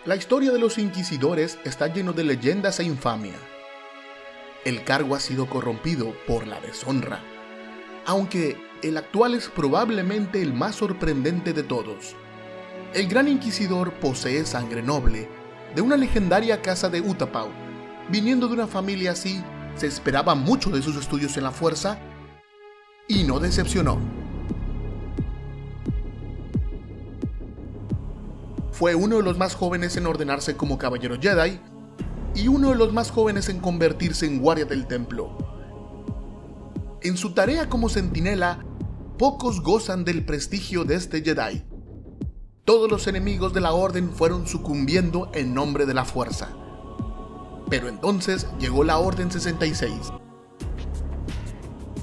La historia de los inquisidores está lleno de leyendas e infamia. El cargo ha sido corrompido por la deshonra, aunque el actual es probablemente el más sorprendente de todos. El Gran Inquisidor posee sangre noble, de una legendaria casa de Utapau. Viniendo de una familia así, se esperaba mucho de sus estudios en la fuerza y no decepcionó. Fue uno de los más jóvenes en ordenarse como caballero Jedi y uno de los más jóvenes en convertirse en guardia del templo. En su tarea como centinela, pocos gozan del prestigio de este Jedi. Todos los enemigos de la Orden fueron sucumbiendo en nombre de la fuerza. Pero entonces llegó la Orden 66.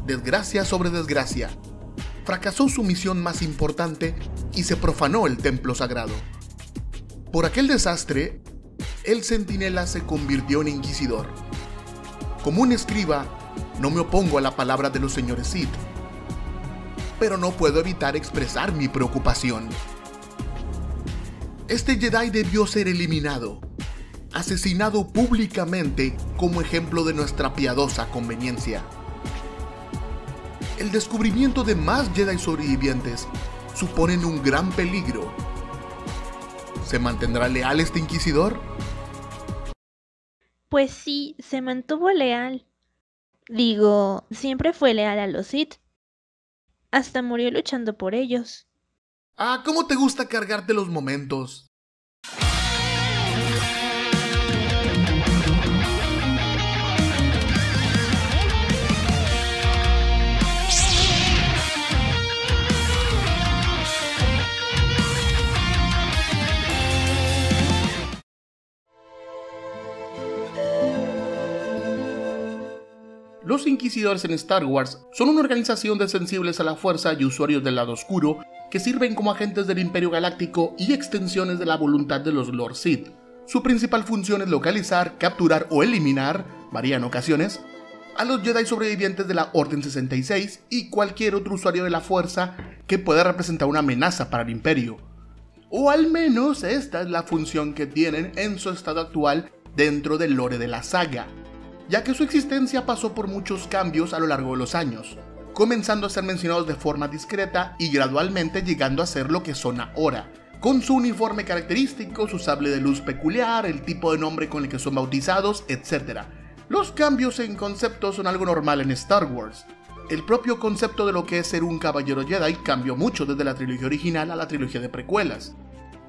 Desgracia sobre desgracia. Fracasó su misión más importante y se profanó el templo sagrado. Por aquel desastre, el centinela se convirtió en inquisidor. Como un escriba, no me opongo a la palabra de los señores Sith, pero no puedo evitar expresar mi preocupación. Este Jedi debió ser eliminado, asesinado públicamente como ejemplo de nuestra piadosa conveniencia. El descubrimiento de más Jedi sobrevivientes suponen un gran peligro. ¿Se mantendrá leal este inquisidor? Pues sí, se mantuvo leal. Digo, siempre fue leal a los Sith. Hasta murió luchando por ellos. Ah, ¿cómo te gusta cargarte los momentos? Los Inquisidores en Star Wars son una organización de sensibles a la fuerza y usuarios del lado oscuro que sirven como agentes del Imperio Galáctico y extensiones de la voluntad de los Lord Sith. Su principal función es localizar, capturar o eliminar, varía en ocasiones, a los Jedi sobrevivientes de la Orden 66 y cualquier otro usuario de la fuerza que pueda representar una amenaza para el Imperio. O al menos esta es la función que tienen en su estado actual dentro del lore de la saga, ya que su existencia pasó por muchos cambios a lo largo de los años, comenzando a ser mencionados de forma discreta y gradualmente llegando a ser lo que son ahora, con su uniforme característico, su sable de luz peculiar, el tipo de nombre con el que son bautizados, etc. Los cambios en concepto son algo normal en Star Wars. El propio concepto de lo que es ser un caballero Jedi cambió mucho desde la trilogía original a la trilogía de precuelas.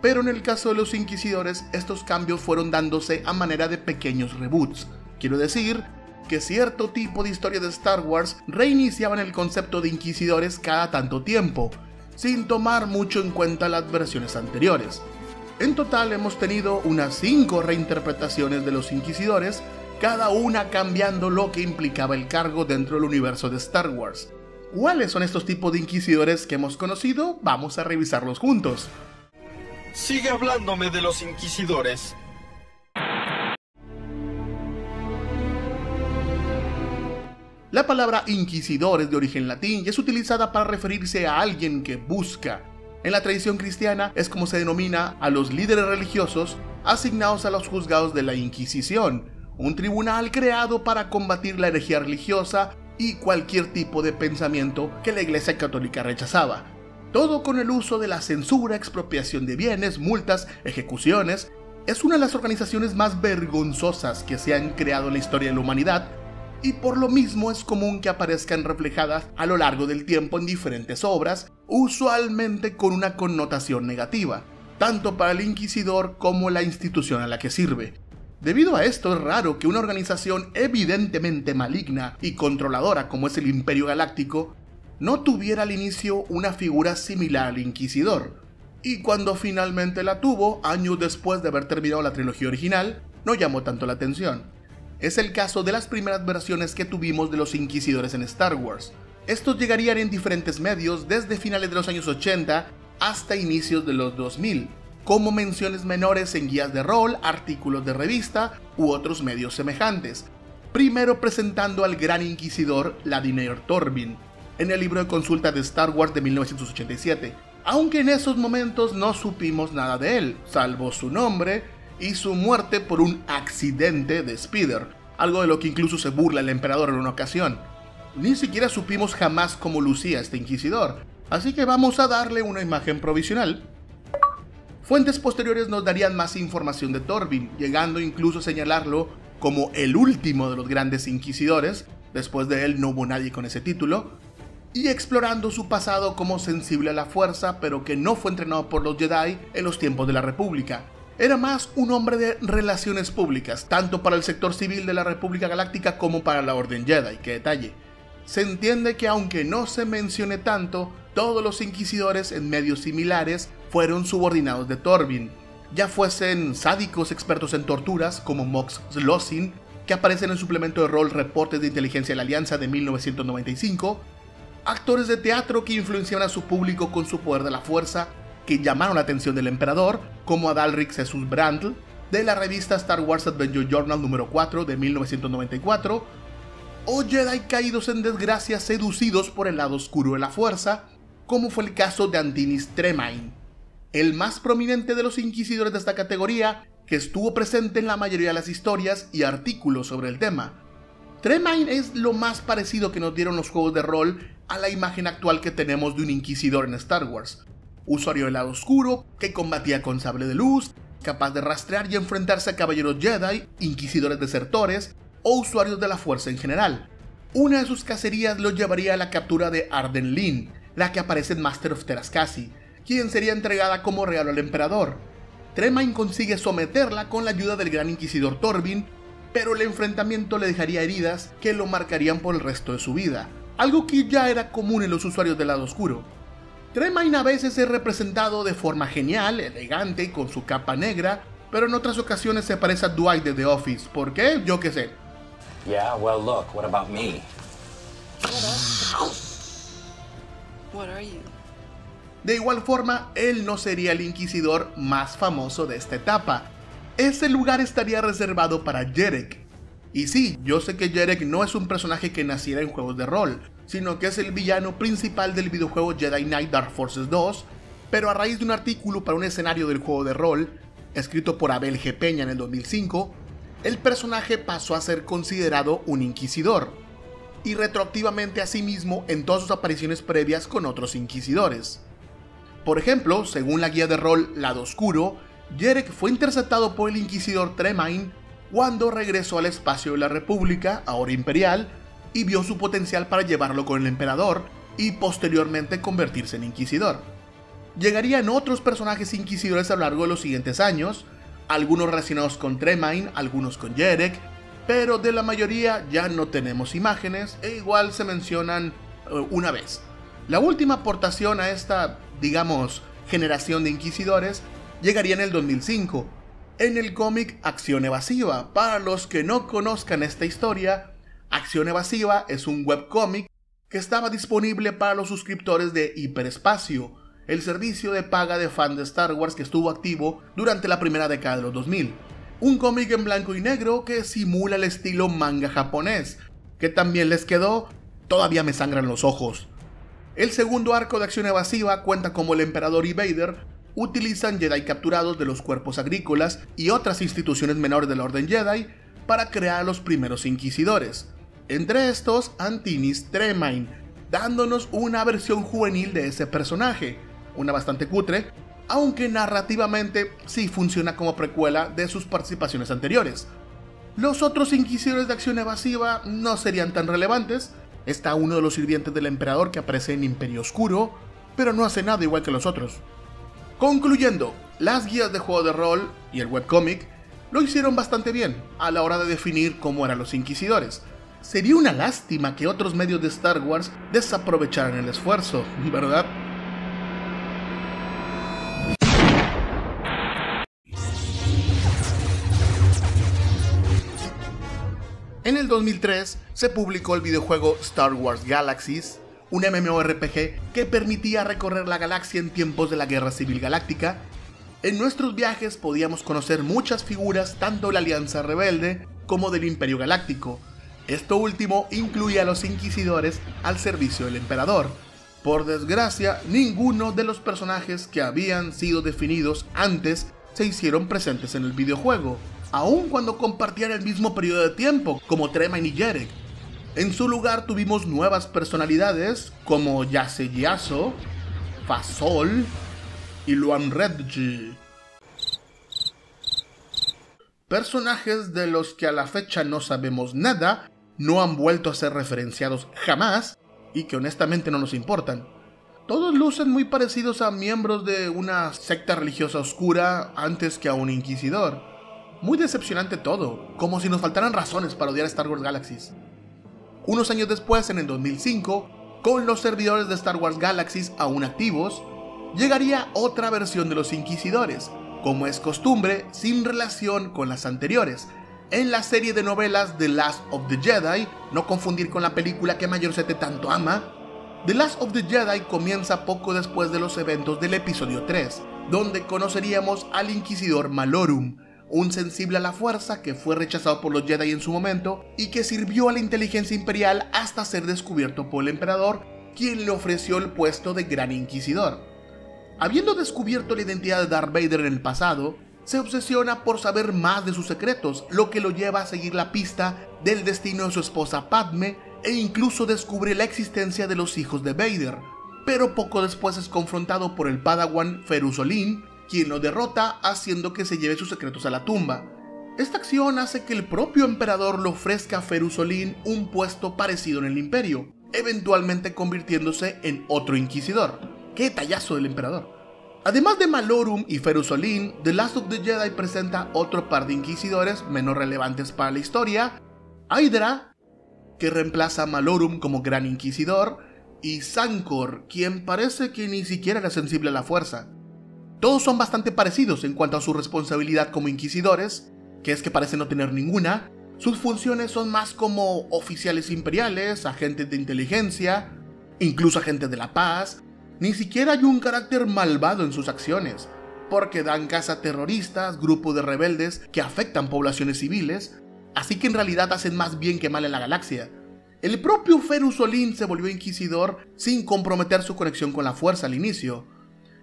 Pero en el caso de los Inquisidores, estos cambios fueron dándose a manera de pequeños reboots. Quiero decir que cierto tipo de historia de Star Wars reiniciaban el concepto de inquisidores cada tanto tiempo, sin tomar mucho en cuenta las versiones anteriores. En total hemos tenido unas 5 reinterpretaciones de los inquisidores, cada una cambiando lo que implicaba el cargo dentro del universo de Star Wars. ¿Cuáles son estos tipos de inquisidores que hemos conocido? Vamos a revisarlos juntos. Sigue hablándome de los inquisidores. La palabra inquisidor es de origen latín y es utilizada para referirse a alguien que busca. En la tradición cristiana es como se denomina a los líderes religiosos asignados a los juzgados de la Inquisición, un tribunal creado para combatir la herejía religiosa y cualquier tipo de pensamiento que la Iglesia Católica rechazaba. Todo con el uso de la censura, expropiación de bienes, multas, ejecuciones. Es una de las organizaciones más vergonzosas que se han creado en la historia de la humanidad, y por lo mismo es común que aparezcan reflejadas a lo largo del tiempo en diferentes obras, usualmente con una connotación negativa, tanto para el inquisidor como la institución a la que sirve. Debido a esto es raro que una organización evidentemente maligna y controladora como es el Imperio Galáctico no tuviera al inicio una figura similar al inquisidor, y cuando finalmente la tuvo, años después de haber terminado la trilogía original, no llamó tanto la atención. Es el caso de las primeras versiones que tuvimos de los inquisidores en Star Wars. Estos llegarían en diferentes medios desde finales de los años 80 hasta inicios de los 2000, como menciones menores en guías de rol, artículos de revista u otros medios semejantes. Primero presentando al Gran Inquisidor Vladimir Torbin, en el libro de consulta de Star Wars de 1987, aunque en esos momentos no supimos nada de él, salvo su nombre, y su muerte por un accidente de speeder, algo de lo que incluso se burla el emperador en una ocasión. Ni siquiera supimos jamás cómo lucía este inquisidor, así que vamos a darle una imagen provisional. Fuentes posteriores nos darían más información de Torvin, llegando incluso a señalarlo como el último de los grandes inquisidores. Después de él no hubo nadie con ese título, y explorando su pasado como sensible a la fuerza, pero que no fue entrenado por los Jedi en los tiempos de la República. Era más un hombre de relaciones públicas, tanto para el sector civil de la República Galáctica como para la Orden Jedi. ¡Qué detalle! Se entiende que aunque no se mencione tanto, todos los inquisidores en medios similares fueron subordinados de Torvin, ya fuesen sádicos expertos en torturas como Mox Slocin, que aparece en el suplemento de rol Reportes de Inteligencia de la Alianza de 1995, actores de teatro que influenciaban a su público con su poder de la fuerza, que llamaron la atención del emperador, como Adalric Sessus Brandl, de la revista Star Wars Adventure Journal número 4 de 1994, o Jedi caídos en desgracia seducidos por el lado oscuro de la fuerza, como fue el caso de Antinis Tremaine, el más prominente de los inquisidores de esta categoría, que estuvo presente en la mayoría de las historias y artículos sobre el tema. Tremaine es lo más parecido que nos dieron los juegos de rol a la imagen actual que tenemos de un inquisidor en Star Wars. Usuario del lado oscuro, que combatía con sable de luz, capaz de rastrear y enfrentarse a caballeros Jedi, inquisidores desertores o usuarios de la fuerza en general. Una de sus cacerías lo llevaría a la captura de Arden Lyn, la que aparece en Master of Terascasi, quien sería entregada como regalo al emperador. Tremaine consigue someterla con la ayuda del gran inquisidor Torvin, pero el enfrentamiento le dejaría heridas que lo marcarían por el resto de su vida, algo que ya era común en los usuarios del lado oscuro. Tremaine a veces es representado de forma genial, elegante y con su capa negra, pero en otras ocasiones se parece a Dwight de The Office. ¿Por qué? Yo qué sé. Yeah, well look, what about me? What are you? De igual forma, él no sería el inquisidor más famoso de esta etapa. Ese lugar estaría reservado para Jerek. Y sí, yo sé que Jerek no es un personaje que naciera en juegos de rol, sino que es el villano principal del videojuego Jedi Knight Dark Forces 2, pero a raíz de un artículo para un escenario del juego de rol, escrito por Abel G. Peña en el 2005, el personaje pasó a ser considerado un inquisidor, y retroactivamente a sí mismo en todas sus apariciones previas con otros inquisidores. Por ejemplo, según la guía de rol Lado Oscuro, Jerek fue interceptado por el inquisidor Tremaine cuando regresó al espacio de la República, ahora imperial, y vio su potencial para llevarlo con el emperador y posteriormente convertirse en inquisidor. Llegarían otros personajes inquisidores a lo largo de los siguientes años, algunos relacionados con Tremaine, algunos con Jerek, pero de la mayoría ya no tenemos imágenes e igual se mencionan una vez. La última aportación a esta, digamos, generación de inquisidores llegaría en el 2005, en el cómic Acción Evasiva. Para los que no conozcan esta historia, Acción Evasiva es un webcómic que estaba disponible para los suscriptores de Hiperespacio, el servicio de paga de fans de Star Wars que estuvo activo durante la primera década de los 2000. Un cómic en blanco y negro que simula el estilo manga japonés, que también les quedó, todavía me sangran los ojos. El segundo arco de Acción Evasiva cuenta cómo el emperador y Vader utilizan Jedi capturados de los cuerpos agrícolas y otras instituciones menores de la Orden Jedi para crear a los primeros inquisidores, entre estos Antinis Tremaine, dándonos una versión juvenil de ese personaje, una bastante cutre, aunque narrativamente sí funciona como precuela de sus participaciones anteriores. Los otros inquisidores de Acción Evasiva no serían tan relevantes. Está uno de los sirvientes del emperador que aparece en Imperio Oscuro, pero no hace nada igual que los otros. Concluyendo, las guías de juego de rol y el webcómic lo hicieron bastante bien a la hora de definir cómo eran los inquisidores. Sería una lástima que otros medios de Star Wars desaprovecharan el esfuerzo, ¿verdad? En el 2003 se publicó el videojuego Star Wars Galaxies, un MMORPG que permitía recorrer la galaxia en tiempos de la Guerra Civil Galáctica. En nuestros viajes podíamos conocer muchas figuras tanto de la Alianza Rebelde como del Imperio Galáctico. Esto último incluía a los inquisidores al servicio del emperador. Por desgracia, ninguno de los personajes que habían sido definidos antes se hicieron presentes en el videojuego, aun cuando compartían el mismo periodo de tiempo, como Tremaine y Jerek. En su lugar tuvimos nuevas personalidades como Yase Yaso, Fasol y Luan Redji. Personajes de los que a la fecha no sabemos nada, no han vuelto a ser referenciados jamás y que honestamente no nos importan. Todos lucen muy parecidos a miembros de una secta religiosa oscura antes que a un inquisidor. Muy decepcionante todo, como si nos faltaran razones para odiar a Star Wars Galaxies. Unos años después, en el 2005, con los servidores de Star Wars Galaxies aún activos, llegaría otra versión de los Inquisidores, como es costumbre, sin relación con las anteriores, en la serie de novelas The Last of the Jedi, no confundir con la película que Mayorcete tanto ama. The Last of the Jedi comienza poco después de los eventos del episodio 3, donde conoceríamos al Inquisidor Malorum, un sensible a la fuerza que fue rechazado por los Jedi en su momento y que sirvió a la inteligencia imperial hasta ser descubierto por el emperador, quien le ofreció el puesto de Gran Inquisidor. Habiendo descubierto la identidad de Darth Vader en el pasado, se obsesiona por saber más de sus secretos, lo que lo lleva a seguir la pista del destino de su esposa Padme e incluso descubre la existencia de los hijos de Vader, pero poco después es confrontado por el Padawan Ferus Olin, quien lo derrota haciendo que se lleve sus secretos a la tumba. Esta acción hace que el propio emperador le ofrezca a Ferus Olin un puesto parecido en el imperio, eventualmente convirtiéndose en otro inquisidor. ¡Qué detallazo del emperador! Además de Malorum y Ferus Olin, The Last of the Jedi presenta otro par de inquisidores menos relevantes para la historia: Hydra, que reemplaza a Malorum como Gran Inquisidor, y Sancor, quien parece que ni siquiera era sensible a la fuerza. Todos son bastante parecidos en cuanto a su responsabilidad como inquisidores, que es que parecen no tener ninguna. Sus funciones son más como oficiales imperiales, agentes de inteligencia, incluso agentes de la paz. Ni siquiera hay un carácter malvado en sus acciones, porque dan caza a terroristas, grupos de rebeldes que afectan poblaciones civiles, así que en realidad hacen más bien que mal en la galaxia. El propio Ferus Olin se volvió inquisidor sin comprometer su conexión con la fuerza al inicio,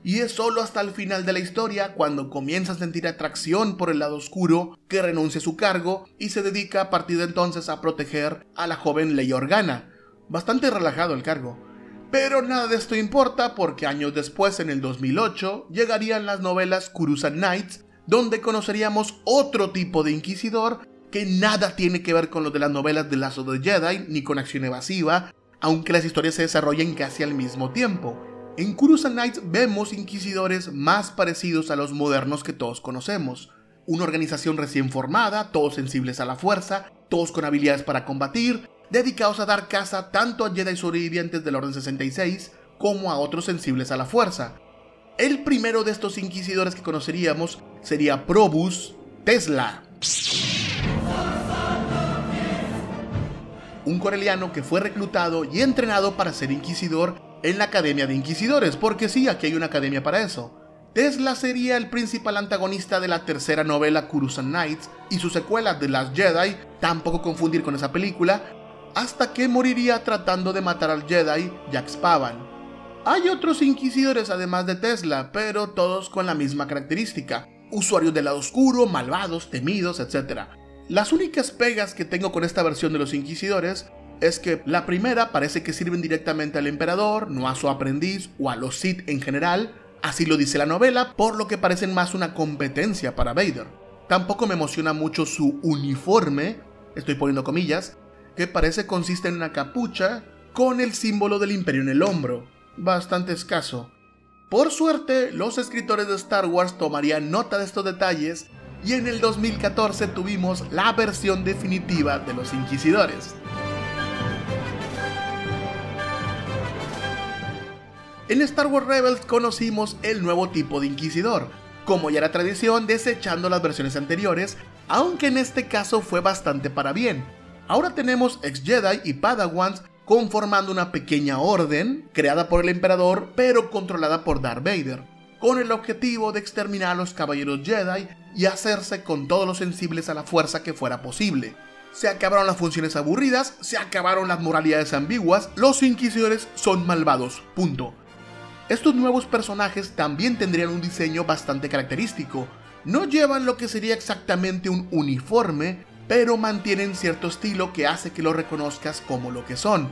y es solo hasta el final de la historia, cuando comienza a sentir atracción por el lado oscuro, que renuncia a su cargo y se dedica a partir de entonces a proteger a la joven Leia Organa. Bastante relajado el cargo. Pero nada de esto importa, porque años después, en el 2008, llegarían las novelas Coruscant Nights, donde conoceríamos otro tipo de inquisidor que nada tiene que ver con lo de las novelas de Last of the Jedi, ni con acción evasiva, aunque las historias se desarrollen casi al mismo tiempo. En Coruscant Nights vemos inquisidores más parecidos a los modernos que todos conocemos. Una organización recién formada, todos sensibles a la fuerza, todos con habilidades para combatir, dedicados a dar caza tanto a Jedi sobrevivientes del Orden 66 como a otros sensibles a la fuerza. El primero de estos inquisidores que conoceríamos sería Probus Tesla, un coreliano que fue reclutado y entrenado para ser inquisidor en la Academia de Inquisidores, porque sí, aquí hay una academia para eso. Tesla sería el principal antagonista de la tercera novela Coruscant Nights y su secuela The Last Jedi, tampoco confundir con esa película, hasta que moriría tratando de matar al Jedi Jack Spavan. Hay otros inquisidores además de Tesla, pero todos con la misma característica: usuarios del lado oscuro, malvados, temidos, etc. Las únicas pegas que tengo con esta versión de los inquisidores es que la primera parece que sirven directamente al emperador, no a su aprendiz o a los Sith en general, así lo dice la novela, por lo que parecen más una competencia para Vader. Tampoco me emociona mucho su uniforme, estoy poniendo comillas, que parece consiste en una capucha con el símbolo del imperio en el hombro, bastante escaso. Por suerte, los escritores de Star Wars tomarían nota de estos detalles y en el 2014 tuvimos la versión definitiva de los inquisidores. En Star Wars Rebels conocimos el nuevo tipo de inquisidor, como ya era tradición, desechando las versiones anteriores, aunque en este caso fue bastante para bien. Ahora tenemos ex-Jedi y Padawans conformando una pequeña orden, creada por el emperador, pero controlada por Darth Vader, con el objetivo de exterminar a los caballeros Jedi y hacerse con todos los sensibles a la fuerza que fuera posible. Se acabaron las funciones aburridas, se acabaron las moralidades ambiguas, los inquisidores son malvados, punto. Estos nuevos personajes también tendrían un diseño bastante característico, No llevan lo que sería exactamente un uniforme, pero mantienen cierto estilo que hace que lo reconozcas como lo que son.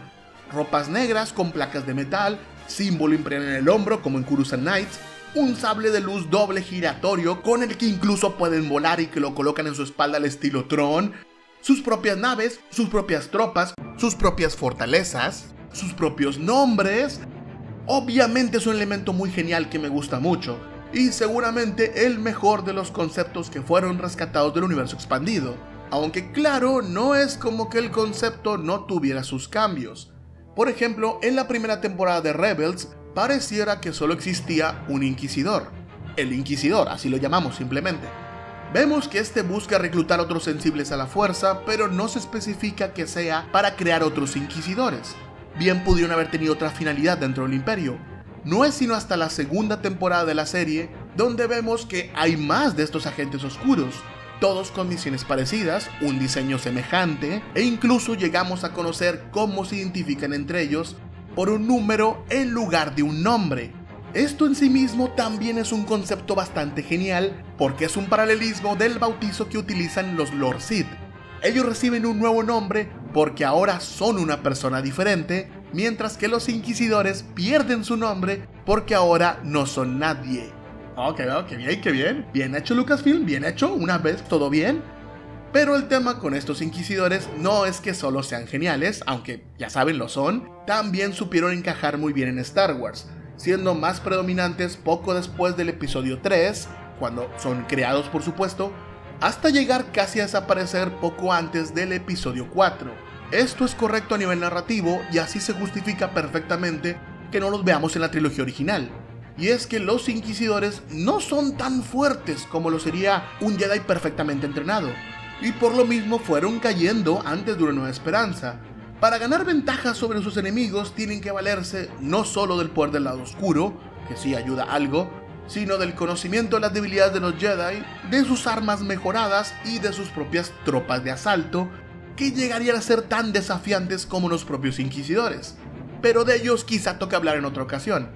Ropas negras con placas de metal, símbolo imperial en el hombro como en Coruscant Knights, un sable de luz doble giratorio con el que incluso pueden volar y que lo colocan en su espalda al estilo Tron, sus propias naves, sus propias tropas, sus propias fortalezas, sus propios nombres. Obviamente es un elemento muy genial que me gusta mucho, y seguramente el mejor de los conceptos que fueron rescatados del universo expandido. Aunque claro, no es como que el concepto no tuviera sus cambios. Por ejemplo, en la primera temporada de Rebels, pareciera que solo existía un inquisidor. El inquisidor, así lo llamamos simplemente. Vemos que este busca reclutar otros sensibles a la fuerza, pero no se especifica que sea para crear otros inquisidores. Bien pudieron haber tenido otra finalidad dentro del imperio. No es sino hasta la segunda temporada de la serie donde vemos que hay más de estos agentes oscuros, todos con misiones parecidas, un diseño semejante, e incluso llegamos a conocer cómo se identifican entre ellos por un número en lugar de un nombre. Esto en sí mismo también es un concepto bastante genial, porque es un paralelismo del bautizo que utilizan los Lord Sith. Ellos reciben un nuevo nombre porque ahora son una persona diferente, mientras que los inquisidores pierden su nombre porque ahora no son nadie. Ok, qué bien. Bien hecho Lucasfilm, bien hecho, una vez todo bien. Pero el tema con estos inquisidores no es que solo sean geniales, aunque ya saben lo son, también supieron encajar muy bien en Star Wars, siendo más predominantes poco después del episodio 3, cuando son creados por supuesto, hasta llegar casi a desaparecer poco antes del episodio 4. Esto es correcto a nivel narrativo y así se justifica perfectamente que no los veamos en la trilogía original. Y es que los inquisidores no son tan fuertes como lo sería un Jedi perfectamente entrenado, y por lo mismo fueron cayendo antes de una nueva esperanza. Para ganar ventaja sobre sus enemigos tienen que valerse no solo del poder del lado oscuro, que sí ayuda algo, sino del conocimiento de las debilidades de los Jedi, de sus armas mejoradas y de sus propias tropas de asalto, que llegarían a ser tan desafiantes como los propios inquisidores. Pero de ellos quizá toque hablar en otra ocasión.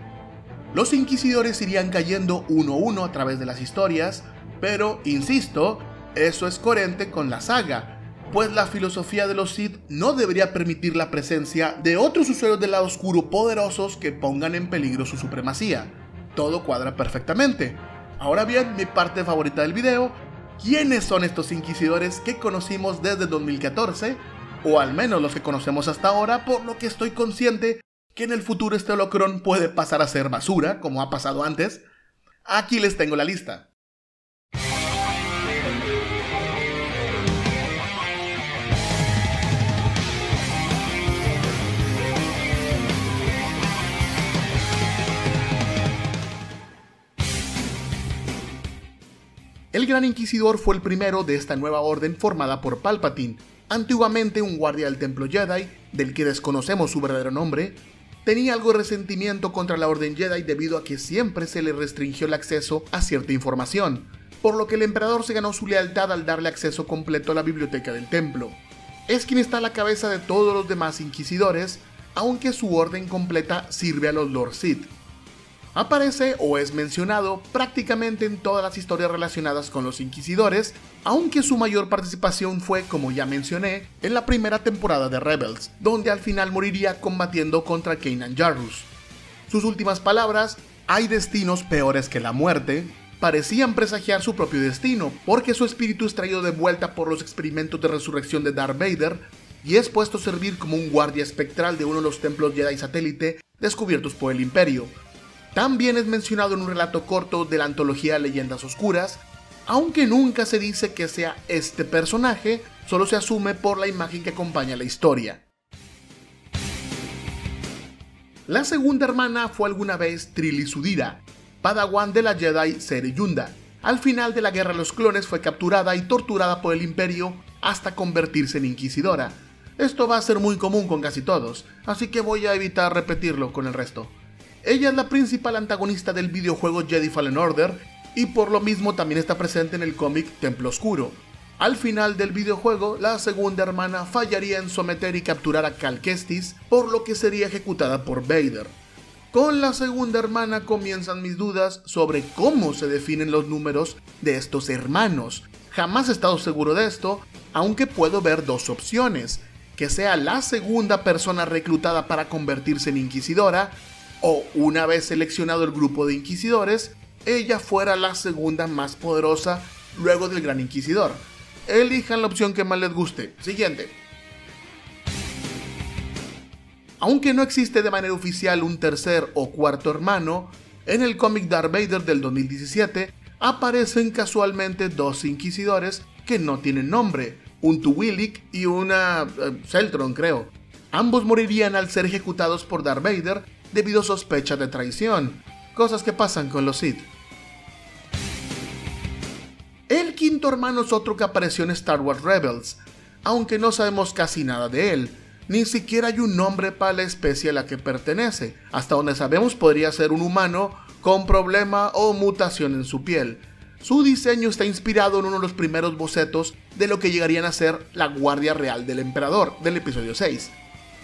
Los inquisidores irían cayendo uno a uno a través de las historias, pero, insisto, eso es coherente con la saga, pues la filosofía de los Sith no debería permitir la presencia de otros usuarios del lado oscuro poderosos que pongan en peligro su supremacía. Todo cuadra perfectamente. Ahora bien, mi parte favorita del video: ¿quiénes son estos inquisidores que conocimos desde 2014? O al menos los que conocemos hasta ahora, por lo que estoy consciente que en el futuro este holocrón puede pasar a ser basura, como ha pasado antes. Aquí les tengo la lista. El Gran Inquisidor fue el primero de esta nueva orden formada por Palpatine, antiguamente un guardia del Templo Jedi, del que desconocemos su verdadero nombre. Tenía algo de resentimiento contra la Orden Jedi debido a que siempre se le restringió el acceso a cierta información, por lo que el emperador se ganó su lealtad al darle acceso completo a la biblioteca del templo. Es quien está a la cabeza de todos los demás inquisidores, aunque su orden completa sirve a los Lord Sith. Aparece o es mencionado prácticamente en todas las historias relacionadas con los inquisidores, aunque su mayor participación fue, como ya mencioné, en la primera temporada de Rebels, donde al final moriría combatiendo contra Kanan Jarrus. Sus últimas palabras: "Hay destinos peores que la muerte", parecían presagiar su propio destino, porque su espíritu es traído de vuelta por los experimentos de resurrección de Darth Vader y es puesto a servir como un guardia espectral de uno de los templos Jedi satélite descubiertos por el Imperio. También es mencionado en un relato corto de la antología Leyendas Oscuras, aunque nunca se dice que sea este personaje, solo se asume por la imagen que acompaña la historia. La segunda hermana fue alguna vez Trilly Sudira, padawan de la Jedi Cere Yunda. Al final de la Guerra de los Clones fue capturada y torturada por el Imperio hasta convertirse en inquisidora. Esto va a ser muy común con casi todos, así que voy a evitar repetirlo con el resto. Ella es la principal antagonista del videojuego Jedi Fallen Order y por lo mismo también está presente en el cómic Templo Oscuro. Al final del videojuego, la segunda hermana fallaría en someter y capturar a Cal Kestis, por lo que sería ejecutada por Vader. Con la segunda hermana comienzan mis dudas sobre cómo se definen los números de estos hermanos. Jamás he estado seguro de esto, aunque puedo ver dos opciones: que sea la segunda persona reclutada para convertirse en inquisidora, o una vez seleccionado el grupo de inquisidores, ella fuera la segunda más poderosa luego del Gran Inquisidor. Elijan la opción que más les guste. Siguiente. Aunque no existe de manera oficial un tercer o cuarto hermano, en el cómic Darth Vader del 2017 aparecen casualmente dos inquisidores que no tienen nombre, un Tuwilik y una Celtron, creo. Ambos morirían al ser ejecutados por Darth Vader debido a sospechas de traición, cosas que pasan con los Sith. El quinto hermano es otro que apareció en Star Wars Rebels, aunque no sabemos casi nada de él. Ni siquiera hay un nombre para la especie a la que pertenece. Hasta donde sabemos podría ser un humano con problema o mutación en su piel. Su diseño está inspirado en uno de los primeros bocetos de lo que llegarían a ser la Guardia Real del Emperador del episodio 6.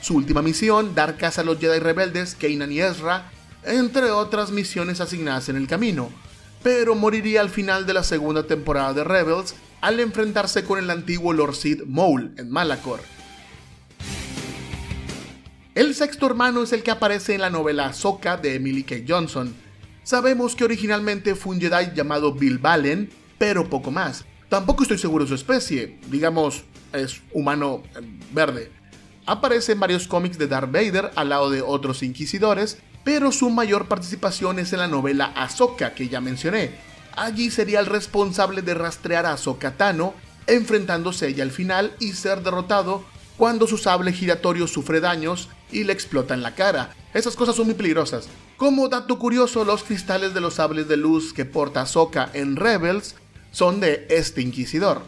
Su última misión, dar caza a los Jedi rebeldes Kanan y Ezra, entre otras misiones asignadas en el camino, pero moriría al final de la segunda temporada de Rebels al enfrentarse con el antiguo Lord Sith Maul en Malachor. El sexto hermano es el que aparece en la novela Ahsoka de Emily K. Johnson. Sabemos que originalmente fue un Jedi llamado Bill Valen, pero poco más. Tampoco estoy seguro de su especie, digamos, es humano verde. Aparece en varios cómics de Darth Vader al lado de otros inquisidores, pero su mayor participación es en la novela Ahsoka que ya mencioné. Allí sería el responsable de rastrear a Ahsoka Tano, enfrentándose a ella al final y ser derrotado cuando su sable giratorio sufre daños y le explota en la cara. Esas cosas son muy peligrosas. Como dato curioso, los cristales de los sables de luz que porta Ahsoka en Rebels son de este inquisidor.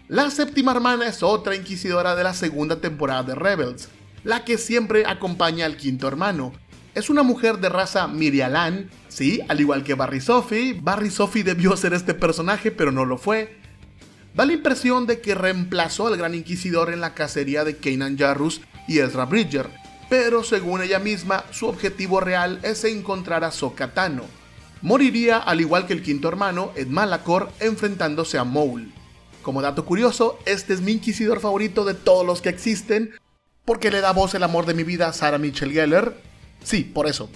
La séptima hermana es otra inquisidora de la segunda temporada de Rebels, la que siempre acompaña al quinto hermano. Es una mujer de raza Mirialan, sí, al igual que Barry Sophie. Barry Sophie debió ser este personaje, pero no lo fue. Da la impresión de que reemplazó al Gran Inquisidor en la cacería de Kanan Jarrus y Ezra Bridger, pero según ella misma, su objetivo real es encontrar a Ahsoka Tano. Moriría al igual que el quinto hermano en Malachor enfrentándose a Maul. Como dato curioso, este es mi inquisidor favorito de todos los que existen, porque le da voz el amor de mi vida a Sarah Michelle Gellar. Sí, por eso.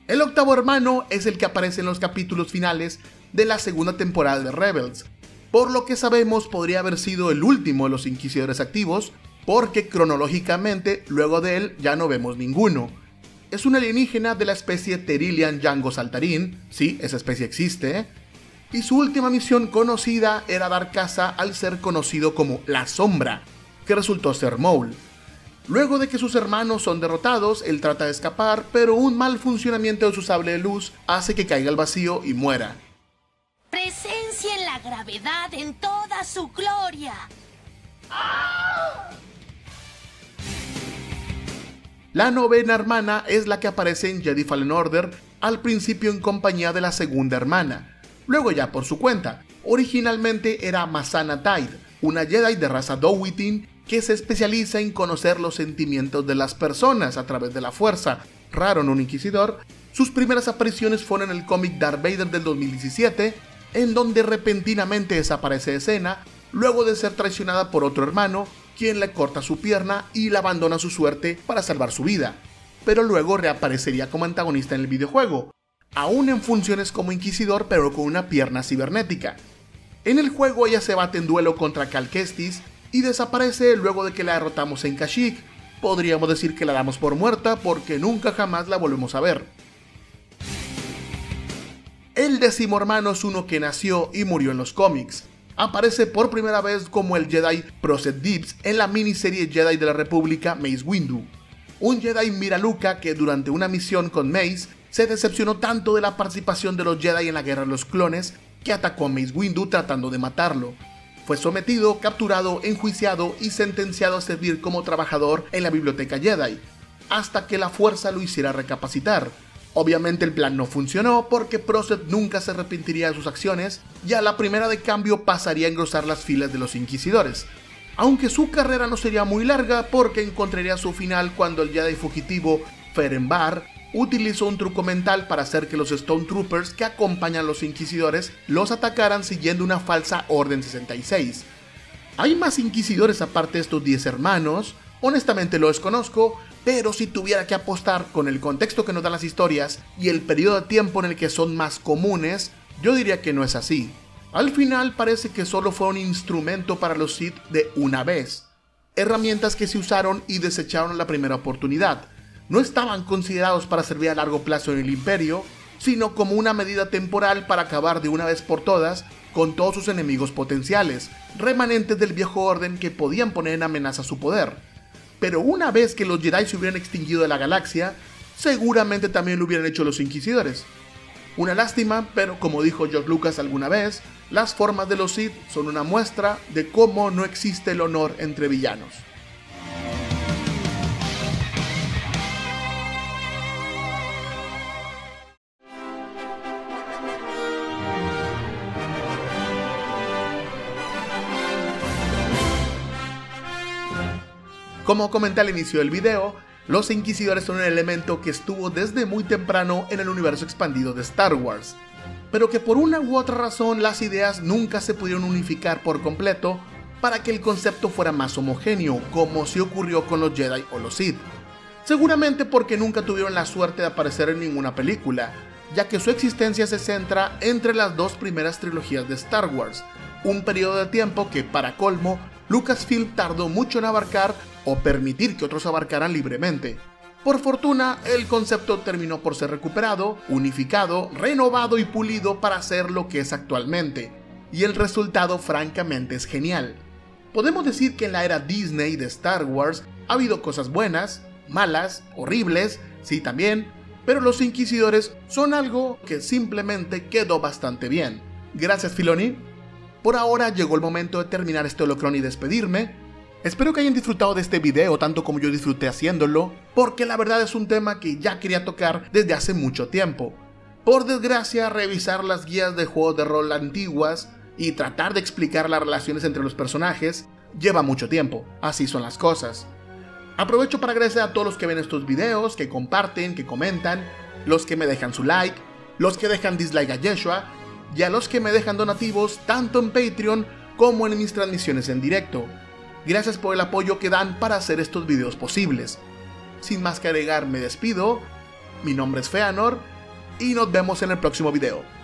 El octavo hermano es el que aparece en los capítulos finales de la segunda temporada de Rebels. Por lo que sabemos, podría haber sido el último de los inquisidores activos, porque cronológicamente luego de él ya no vemos ninguno. Es un alienígena de la especie Terillian Jango Saltarín, sí, esa especie existe, y su última misión conocida era dar caza al ser conocido como La Sombra, que resultó ser Maul. Luego de que sus hermanos son derrotados, él trata de escapar, pero un mal funcionamiento de su sable de luz hace que caiga al vacío y muera. Presencien la gravedad en toda su gloria. La novena hermana es la que aparece en Jedi Fallen Order, al principio en compañía de la segunda hermana, luego ya por su cuenta. Originalmente era Masana Tide, una Jedi de raza Dowitin que se especializa en conocer los sentimientos de las personas a través de la fuerza, raro en un inquisidor. Sus primeras apariciones fueron en el cómic Darth Vader del 2017, en donde repentinamente desaparece de escena, luego de ser traicionada por otro hermano, quien le corta su pierna y la abandona a su suerte para salvar su vida, pero luego reaparecería como antagonista en el videojuego, aún en funciones como inquisidor pero con una pierna cibernética. En el juego ella se bate en duelo contra Cal Kestis y desaparece luego de que la derrotamos en Kashyyyk. Podríamos decir que la damos por muerta porque nunca jamás la volvemos a ver. El décimo hermano es uno que nació y murió en los cómics. Aparece por primera vez como el Jedi Procet Dibbs en la miniserie Jedi de la República Mace Windu. Un Jedi Miraluka que durante una misión con Mace se decepcionó tanto de la participación de los Jedi en la Guerra de los Clones que atacó a Mace Windu tratando de matarlo. Fue sometido, capturado, enjuiciado y sentenciado a servir como trabajador en la biblioteca Jedi, hasta que la fuerza lo hiciera recapacitar. Obviamente el plan no funcionó porque Procet nunca se arrepentiría de sus acciones y a la primera de cambio pasaría a engrosar las filas de los inquisidores. aunque su carrera no sería muy larga porque encontraría su final cuando el Jedi fugitivo Ferenbar utilizó un truco mental para hacer que los Stone Troopers que acompañan a los Inquisidores los atacaran siguiendo una falsa Orden 66. ¿Hay más Inquisidores aparte de estos 10 hermanos? Honestamente lo desconozco, pero si tuviera que apostar con el contexto que nos dan las historias y el periodo de tiempo en el que son más comunes, yo diría que no es así. Al final parece que solo fue un instrumento para los Sith de una vez, herramientas que se usaron y desecharon a la primera oportunidad. No estaban considerados para servir a largo plazo en el Imperio, sino como una medida temporal para acabar de una vez por todas con todos sus enemigos potenciales, remanentes del viejo orden que podían poner en amenaza su poder. Pero una vez que los Jedi se hubieran extinguido de la galaxia, seguramente también lo hubieran hecho los Inquisidores. Una lástima, pero como dijo George Lucas alguna vez, las formas de los Sith son una muestra de cómo no existe el honor entre villanos. Como comenté al inicio del video, los Inquisidores son un elemento que estuvo desde muy temprano en el universo expandido de Star Wars, pero que por una u otra razón las ideas nunca se pudieron unificar por completo para que el concepto fuera más homogéneo, como si ocurrió con los Jedi o los Sith. Seguramente porque nunca tuvieron la suerte de aparecer en ninguna película, ya que su existencia se centra entre las dos primeras trilogías de Star Wars, un periodo de tiempo que, para colmo, Lucasfilm tardó mucho en abarcar o permitir que otros abarcaran libremente. Por fortuna, el concepto terminó por ser recuperado, unificado, renovado y pulido para ser lo que es actualmente, y el resultado francamente es genial. Podemos decir que en la era Disney de Star Wars ha habido cosas buenas, malas, horribles, sí también, pero los Inquisidores son algo que simplemente quedó bastante bien. Gracias, Filoni. Por ahora llegó el momento de terminar este holocron y despedirme. Espero que hayan disfrutado de este video tanto como yo disfruté haciéndolo, porque la verdad es un tema que ya quería tocar desde hace mucho tiempo. Por desgracia, revisar las guías de juegos de rol antiguas y tratar de explicar las relaciones entre los personajes lleva mucho tiempo, así son las cosas. Aprovecho para agradecer a todos los que ven estos videos, que comparten, que comentan, los que me dejan su like, los que dejan dislike a Yeshua, y a los que me dejan donativos tanto en Patreon como en mis transmisiones en directo. Gracias por el apoyo que dan para hacer estos videos posibles. Sin más que agregar, me despido. Mi nombre es Feanor y nos vemos en el próximo video.